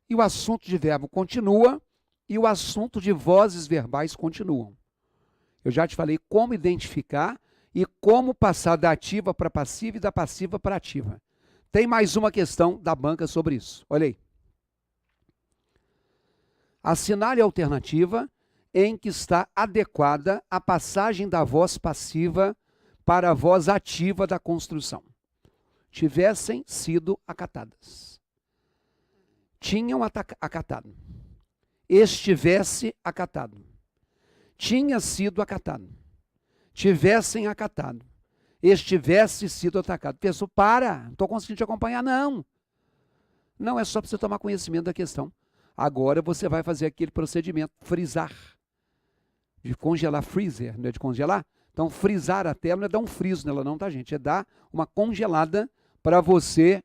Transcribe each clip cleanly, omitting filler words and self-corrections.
e o assunto de verbo continua, e o assunto de vozes verbais continuam. Eu já te falei como identificar e como passar da ativa para passiva e da passiva para ativa. Tem mais uma questão da banca sobre isso. Olha aí. Assinale a alternativa em que está adequada a passagem da voz passiva para a voz ativa da construção. Tivessem sido acatadas. Tinham acatado. Estivesse acatado. Tinha sido acatado. Tivessem acatado. Estivesse sido atacado. Pessoal, para, não estou conseguindo te acompanhar, não. Não, é só para você tomar conhecimento da questão. Agora você vai fazer aquele procedimento, frisar. De congelar, freezer, não é de congelar? Então, frisar a tela não é dar um friso nela não, tá, gente? É dar uma congelada para você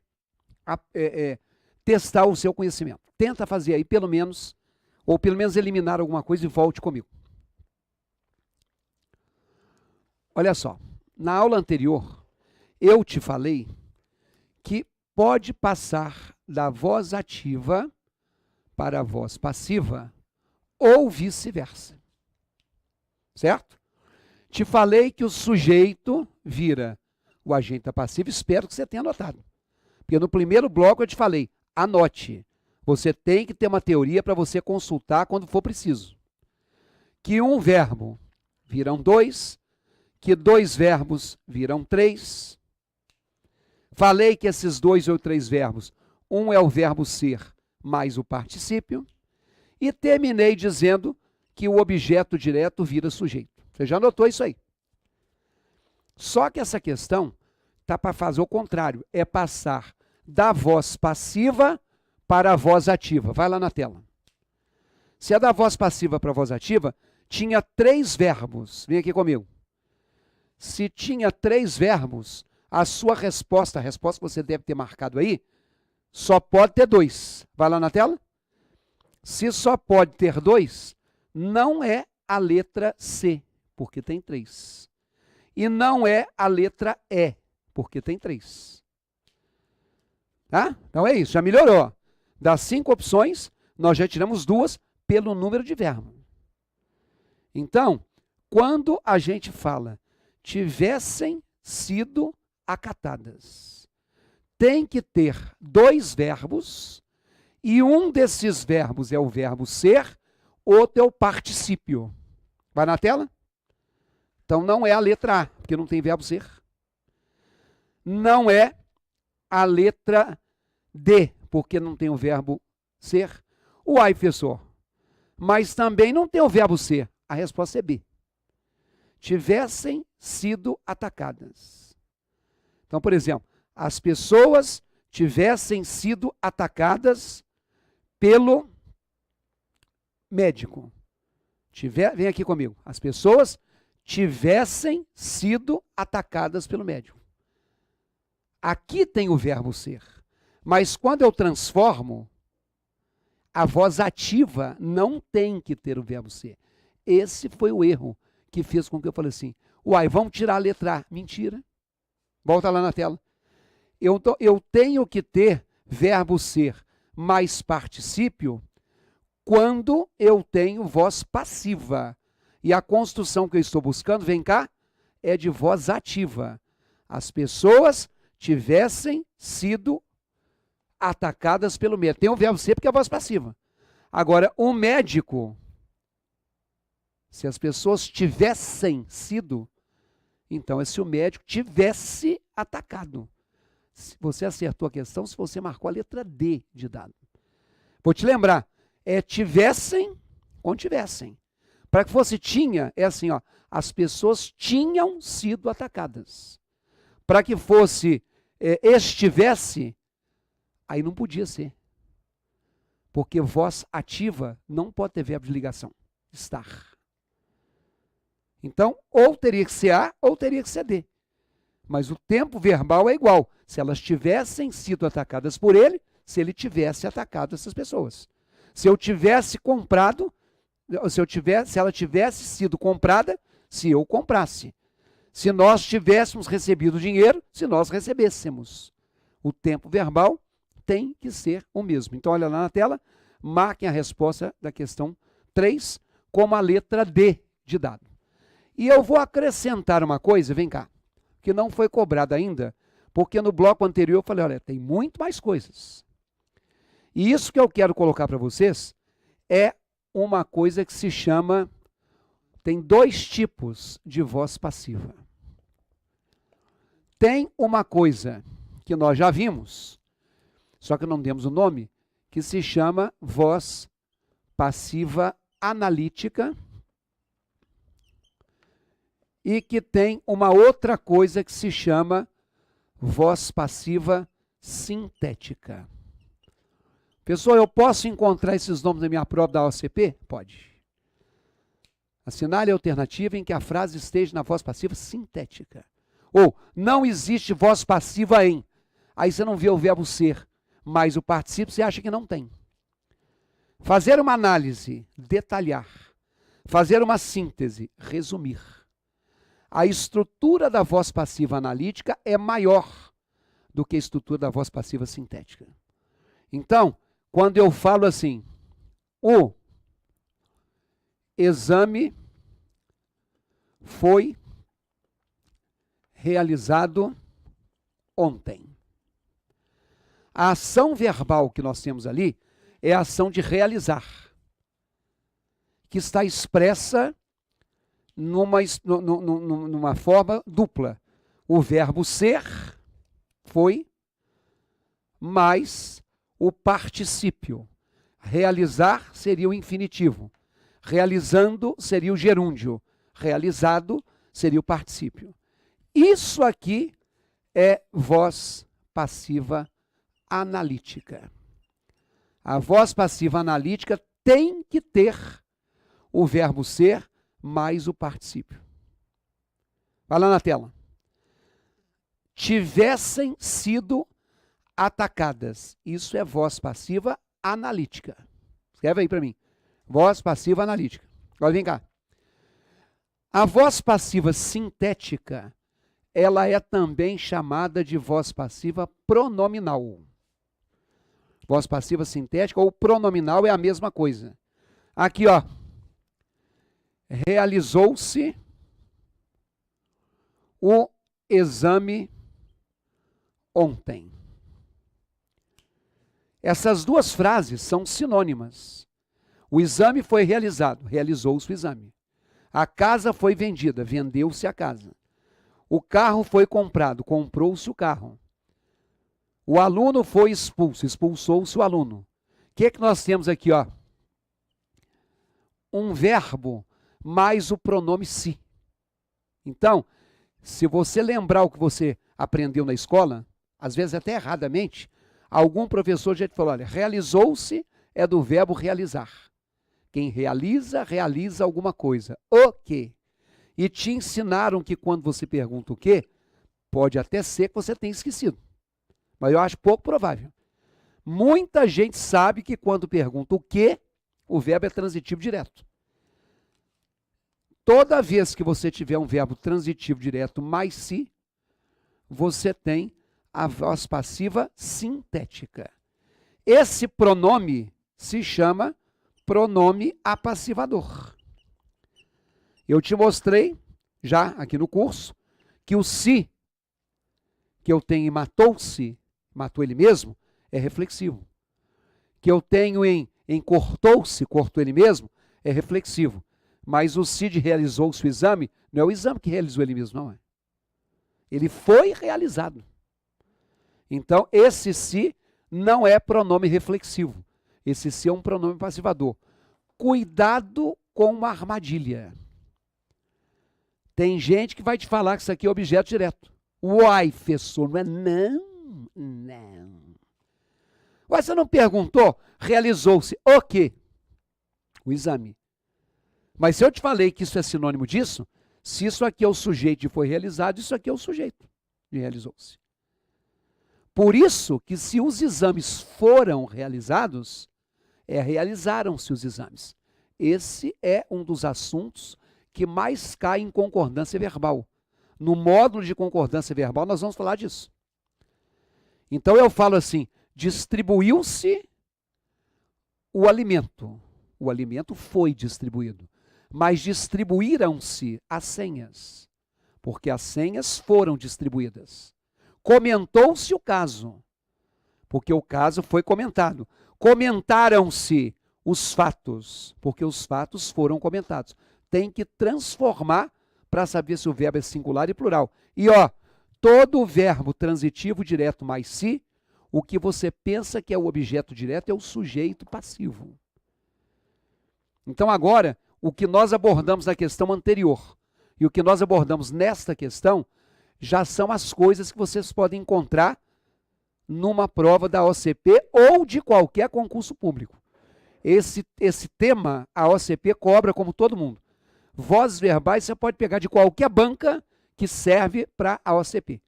testar o seu conhecimento. Tenta fazer aí, pelo menos, ou pelo menos eliminar alguma coisa e volte comigo. Olha só, na aula anterior, eu te falei que pode passar da voz ativa para a voz passiva ou vice-versa. Certo? Te falei que o sujeito vira o agente passivo, espero que você tenha anotado. Porque no primeiro bloco eu te falei, anote. Você tem que ter uma teoria para você consultar quando for preciso. Que um verbo viram dois, que dois verbos viram três. Falei que esses dois ou três verbos, um é o verbo ser mais o particípio. E terminei dizendo que o objeto direto vira sujeito. Você já notou isso aí? Só que essa questão está para fazer o contrário, é passar da voz passiva para a voz ativa. Vai lá na tela. Se é da voz passiva para a voz ativa, tinha três verbos. Vem aqui comigo. Se tinha três verbos, a sua resposta, a resposta que você deve ter marcado aí, só pode ter dois. Vai lá na tela. Se só pode ter dois, não é a letra C, porque tem três. E não é a letra E, porque tem três. Tá? Então é isso, já melhorou. Das 5 opções, nós já tiramos 2 pelo número de verbo. Então, quando a gente fala tivessem sido acatadas, tem que ter 2 verbos, e um desses verbos é o verbo ser, outro é o particípio. Vai na tela? Então não é a letra A, porque não tem verbo ser. Não é a letra D, porque não tem o verbo ser. Uai, professor, mas também não tem o verbo ser. A resposta é B. Tivessem sido atacadas. Então, por exemplo, as pessoas tivessem sido atacadas pelo médico. Vem aqui comigo. As pessoas tivessem sido atacadas pelo médico. Aqui tem o verbo ser. Mas quando eu transformo, a voz ativa não tem que ter o verbo ser. Esse foi o erro que fez com que eu falei assim, uai, vamos tirar a letra A. Mentira. Volta lá na tela. Eu tenho que ter verbo ser mais particípio quando eu tenho voz passiva. E a construção que eu estou buscando, vem cá, é de voz ativa. As pessoas tivessem sido atacadas pelo médico. Tem o verbo ser porque é voz passiva. Agora, o médico, se as pessoas tivessem sido, então é se o médico tivesse atacado. Você acertou a questão se você marcou a letra D de dado. Vou te lembrar, é tivessem com tivessem. Para que fosse tinha, é assim, ó, as pessoas tinham sido atacadas. Para que fosse estivesse, aí não podia ser. Porque voz ativa não pode ter verbo de ligação, estar. Então, ou teria que ser A, ou teria que ser D. Mas o tempo verbal é igual. Se elas tivessem sido atacadas por ele, se ele tivesse atacado essas pessoas. Se eu tivesse comprado, se ela tivesse sido comprada, se eu comprasse. Se nós tivéssemos recebido dinheiro, se nós recebêssemos. O tempo verbal tem que ser o mesmo. Então, olha lá na tela, marquem a resposta da questão 3 como a letra D de dado. E eu vou acrescentar uma coisa, vem cá, que não foi cobrada ainda, porque no bloco anterior eu falei, olha, tem muito mais coisas. E isso que eu quero colocar para vocês é uma coisa que se chama, tem dois tipos de voz passiva. Tem uma coisa que nós já vimos, só que não demos o nome, que se chama voz passiva analítica, e que tem uma outra coisa que se chama voz passiva sintética. Pessoal, eu posso encontrar esses nomes na minha prova da OCP? Pode. Assinale a alternativa em que a frase esteja na voz passiva sintética. Ou, não existe voz passiva em. Aí você não vê o verbo ser, mas o particípio você acha que não tem. Fazer uma análise, detalhar. Fazer uma síntese, resumir. A estrutura da voz passiva analítica é maior do que a estrutura da voz passiva sintética. Então, quando eu falo assim, o exame foi realizado ontem. A ação verbal que nós temos ali é a ação de realizar, que está expressa numa forma dupla. O verbo ser foi, mais o particípio. Realizar seria o infinitivo. Realizando seria o gerúndio. Realizado seria o particípio. Isso aqui é voz passiva analítica. A voz passiva analítica tem que ter o verbo ser mais o particípio. Vai lá na tela. Tivessem sido atacadas. Isso é voz passiva analítica. Escreve aí para mim. Voz passiva analítica. Agora vem cá. A voz passiva sintética, ela é também chamada de voz passiva pronominal. Voz passiva sintética ou pronominal é a mesma coisa. Aqui, ó. Realizou-se o exame ontem. Essas duas frases são sinônimas. O exame foi realizado, realizou-se o exame. A casa foi vendida, vendeu-se a casa. O carro foi comprado, comprou-se o carro. O aluno foi expulso, expulsou-se o aluno. O que é que nós temos aqui, ó? Um verbo mais o pronome se. Então, se você lembrar o que você aprendeu na escola, às vezes até erradamente, algum professor já te falou, olha, realizou-se é do verbo realizar. Quem realiza, realiza alguma coisa. O quê? E te ensinaram que quando você pergunta o quê, pode até ser que você tenha esquecido. Mas eu acho pouco provável. Muita gente sabe que quando pergunta o quê, o verbo é transitivo direto. Toda vez que você tiver um verbo transitivo direto mais se, você tem a voz passiva sintética. Esse pronome se chama pronome apassivador. Eu te mostrei, já aqui no curso, que o se, que eu tenho em matou-se, matou ele mesmo, é reflexivo. Que eu tenho em cortou-se, cortou ele mesmo, é reflexivo. Mas o se de realizou-se o exame, não é o exame que realizou ele mesmo, não é. Ele foi realizado. Então, esse se não é pronome reflexivo. Esse se é um pronome passivador. Cuidado com uma armadilha. Tem gente que vai te falar que isso aqui é objeto direto. Uai, professor, não é não, não. Uai, você não perguntou? Realizou-se o quê? O exame. Mas se eu te falei que isso é sinônimo disso, se isso aqui é o sujeito e foi realizado, isso aqui é o sujeito e realizou-se. Por isso que se os exames foram realizados, realizaram-se os exames. Esse é um dos assuntos que mais cai em concordância verbal. No módulo de concordância verbal, nós vamos falar disso. Então eu falo assim, distribuiu-se o alimento. O alimento foi distribuído. Mas distribuíram-se as senhas, porque as senhas foram distribuídas. Comentou-se o caso, porque o caso foi comentado. Comentaram-se os fatos, porque os fatos foram comentados. Tem que transformar para saber se o verbo é singular e plural. E todo verbo transitivo direto mais se, o que você pensa que é o objeto direto é o sujeito passivo. Então agora, o que nós abordamos na questão anterior e o que nós abordamos nesta questão já são as coisas que vocês podem encontrar numa prova da OCP ou de qualquer concurso público. Esse tema a OCP cobra como todo mundo. Vozes verbais você pode pegar de qualquer banca que serve para a OCP.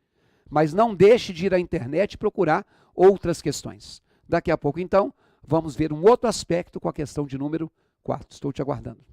Mas não deixe de ir à internet e procurar outras questões. Daqui a pouco, então, vamos ver um outro aspecto com a questão de número 4. Estou te aguardando.